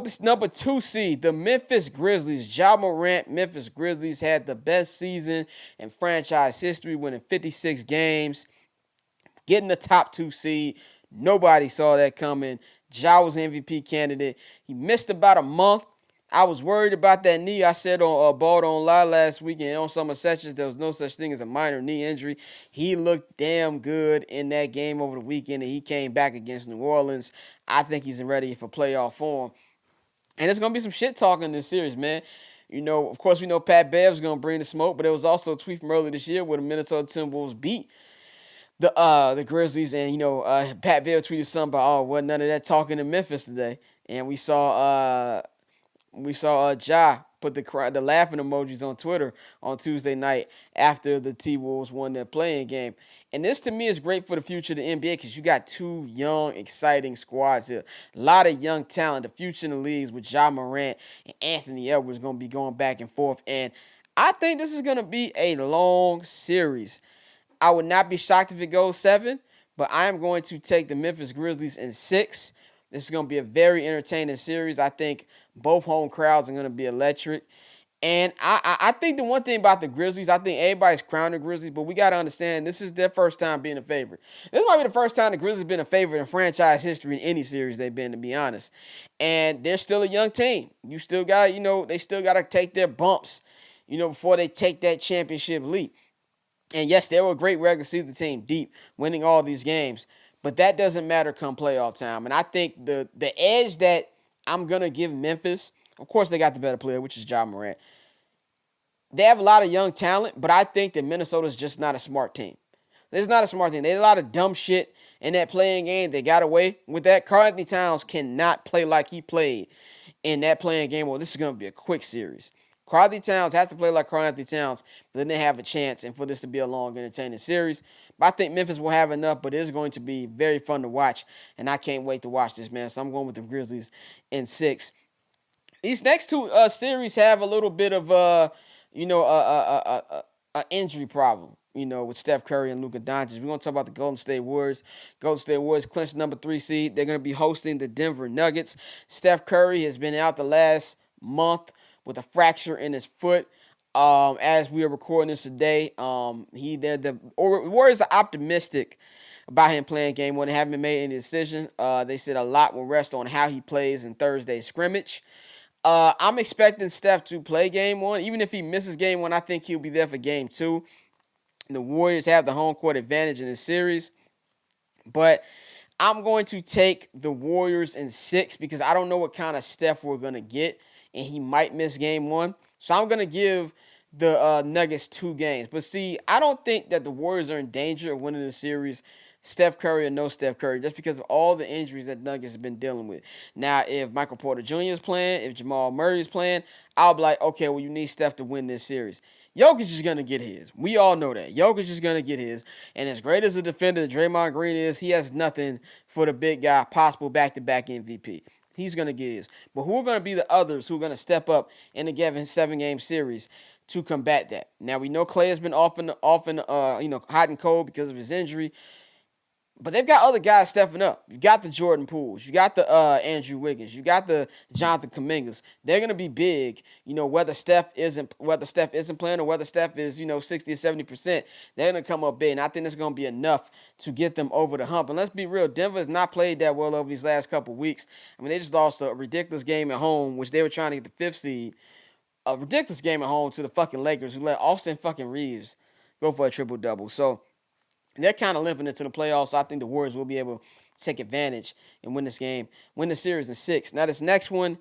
this number 2 seed, the Memphis Grizzlies. Ja Morant, Memphis Grizzlies had the best season in franchise history, winning 56 games, getting the top 2 seed. Nobody saw that coming. Ja was MVP candidate. He missed about a month. I was worried about that knee. I said on Bald on Live last week and on Summer Sessions, there was no such thing as a minor knee injury. He looked damn good in that game over the weekend, and he came back against New Orleans. I think he's ready for playoff form. And there's going to be some shit talking in this series, man. You know, of course, we know Pat Bev's going to bring the smoke, but there was also a tweet from earlier this year where the Minnesota Timberwolves beat the Grizzlies, and Pat Bev tweeted something about, wasn't none of that talking in Memphis today, and we saw Ja put the laughing emojis on Twitter on Tuesday night after the T-Wolves won their playing game. And this, to me, is great for the future of the NBA because you got 2 young, exciting squads here. A lot of young talent. The future in the leagues with Ja Morant and Anthony Edwards going to be going back and forth. And I think this is going to be a long series. I would not be shocked if it goes 7, but I am going to take the Memphis Grizzlies in 6. This is going to be a very entertaining series. I think both home crowds are going to be electric. And I think the one thing about the Grizzlies, I think everybody's crowning the Grizzlies, but we got to understand this is their first time being a favorite. This might be the first time the Grizzlies been a favorite in franchise history in any series they've been, to be honest. And they're still a young team. You still got, they still got to take their bumps, before they take that championship leap. And yes, they were a great regular season team, deep, winning all these games. But that doesn't matter come playoff time. And I think the edge that I'm going to give Memphis, of course they got the better player, which is Ja Morant. They have a lot of young talent, but I think that Minnesota's just not a smart team. It's not a smart team. They had a lot of dumb shit in that playing game. They got away with that. Karl-Anthony Towns cannot play like he played in that playing game. Well, this is going to be a quick series. Karl-Anthony Towns has to play like Karl-Anthony Towns, then they have a chance, and for this to be a long, entertaining series. But I think Memphis will have enough, but it is going to be very fun to watch, and I can't wait to watch this, man. So I'm going with the Grizzlies in 6. These next 2 series have a little bit of a injury problem, with Steph Curry and Luka Doncic. We're going to talk about the Golden State Warriors. Golden State Warriors clinched number 3 seed. They're going to be hosting the Denver Nuggets. Steph Curry has been out the last month with a fracture in his foot. As we are recording this today, the Warriors are optimistic about him playing game 1. They haven't made any decision. They said a lot will rest on how he plays in Thursday's scrimmage. I'm expecting Steph to play game 1. Even if he misses game 1, I think he'll be there for game 2. The Warriors have the home court advantage in this series. But I'm going to take the Warriors in 6 because I don't know what kind of Steph we're going to get, and he might miss game 1. So I'm going to give the Nuggets 2 games. But see, I don't think that the Warriors are in danger of winning the series, Steph Curry or no Steph Curry, just because of all the injuries that Nuggets have been dealing with. Now, if Michael Porter Jr. is playing, if Jamal Murray is playing, I'll be like, okay, well, you need Steph to win this series. Jokic is going to get his. We all know that. Jokic is going to get his. And as great as a defender Draymond Green is, he has nothing for the big guy, possible back-to-back MVP. He's going to get his. But who are going to be the others who are going to step up in the given 7-game series to combat that? Now, we know Clay has been often hot and cold because of his injury. But they've got other guys stepping up. You got the Jordan Pooles. You got the Andrew Wiggins. You got the Jonathan Kumingas. They're gonna be big. Whether Steph isn't playing or whether Steph is 60 or 70%, they're gonna come up big. And I think that's gonna be enough to get them over the hump. And let's be real, Denver has not played that well over these last couple weeks. I mean, they just lost a ridiculous game at home, which they were trying to get the 5th seed. A ridiculous game at home to the fucking Lakers, who let Austin fucking Reeves go for a triple-double. So they're kind of limping into the playoffs. So I think the Warriors will be able to take advantage and win this game, win the series in 6. Now, this next one,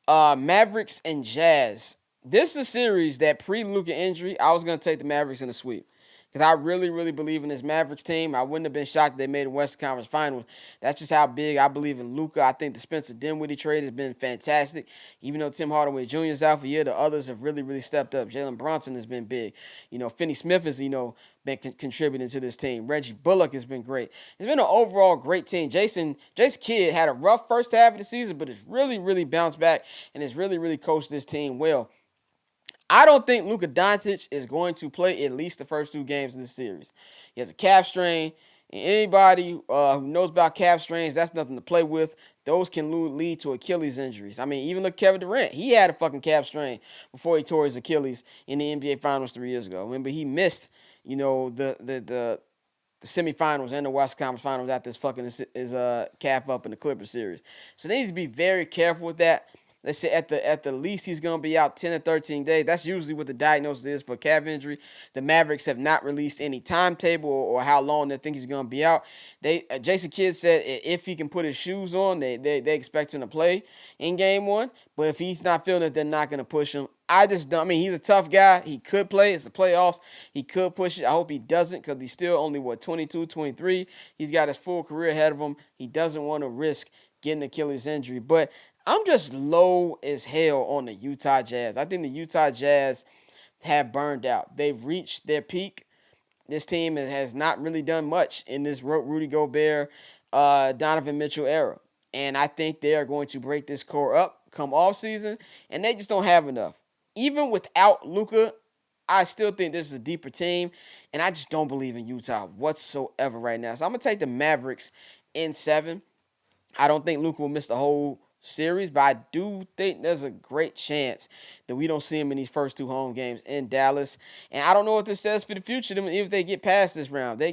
Mavericks and Jazz. This is a series that pre-Luka injury, I was going to take the Mavericks in the sweep. Because I really, really believe in this Mavericks team. I wouldn't have been shocked if they made a Western Conference Finals. That's just how big I believe in Luka. I think the Spencer Dinwiddie trade has been fantastic. Even though Tim Hardaway Jr. is out for a year, the others have really, really stepped up. Jalen Brunson has been big. Finney Smith has, been contributing to this team. Reggie Bullock has been great. It's been an overall great team. Jason Kidd had a rough first half of the season, but it's really, really bounced back and has really, really coached this team well. I don't think Luka Doncic is going to play at least the first 2 games in this series. He has a calf strain. And anybody who knows about calf strains, that's nothing to play with. Those can lead to Achilles injuries. I mean, even look Kevin Durant. He had a fucking calf strain before he tore his Achilles in the NBA Finals 3 years ago. Remember, he missed, the semifinals and the West Conference Finals after this fucking his calf up in the Clippers series. So they need to be very careful with that. Let's say at the least he's going to be out 10 to 13 days. That's usually what the diagnosis is for calf injury. The Mavericks have not released any timetable or how long they think he's going to be out. Jason Kidd said if he can put his shoes on, they expect him to play in game one. But if he's not feeling it, they're not going to push him. He's a tough guy. He could play. It's the playoffs. He could push it. I hope he doesn't because he's still only, 22, 23. He's got his full career ahead of him. He doesn't want to risk getting Achilles injury. But I'm just low as hell on the Utah Jazz. I think the Utah Jazz have burned out. They've reached their peak. This team has not really done much in this Rudy Gobert, Donovan Mitchell era. And I think they are going to break this core up come off season, and they just don't have enough. Even without Luka, I still think this is a deeper team, and I just don't believe in Utah whatsoever right now. So I'm going to take the Mavericks in 7. I don't think Luka will miss the whole series, but I do think there's a great chance that we don't see him in these first 2 home games in Dallas. And I don't know what this says for the future if they get past this round. They're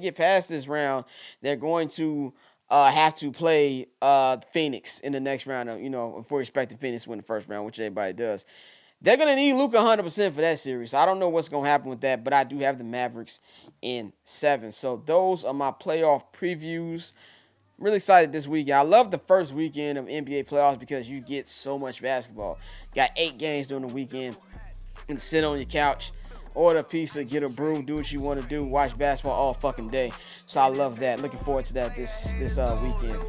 going to have to play Phoenix in the next round. If we're expecting Phoenix to win the first round, which everybody does. They're going to need Luka 100% for that series. So I don't know what's going to happen with that, but I do have the Mavericks in 7. So those are my playoff previews. Really excited this weekend. I love the first weekend of NBA playoffs because you get so much basketball. Got 8 games during the weekend. And sit on your couch, order a pizza, get a brew, do what you want to do, watch basketball all fucking day. So I love that. Looking forward to that this weekend.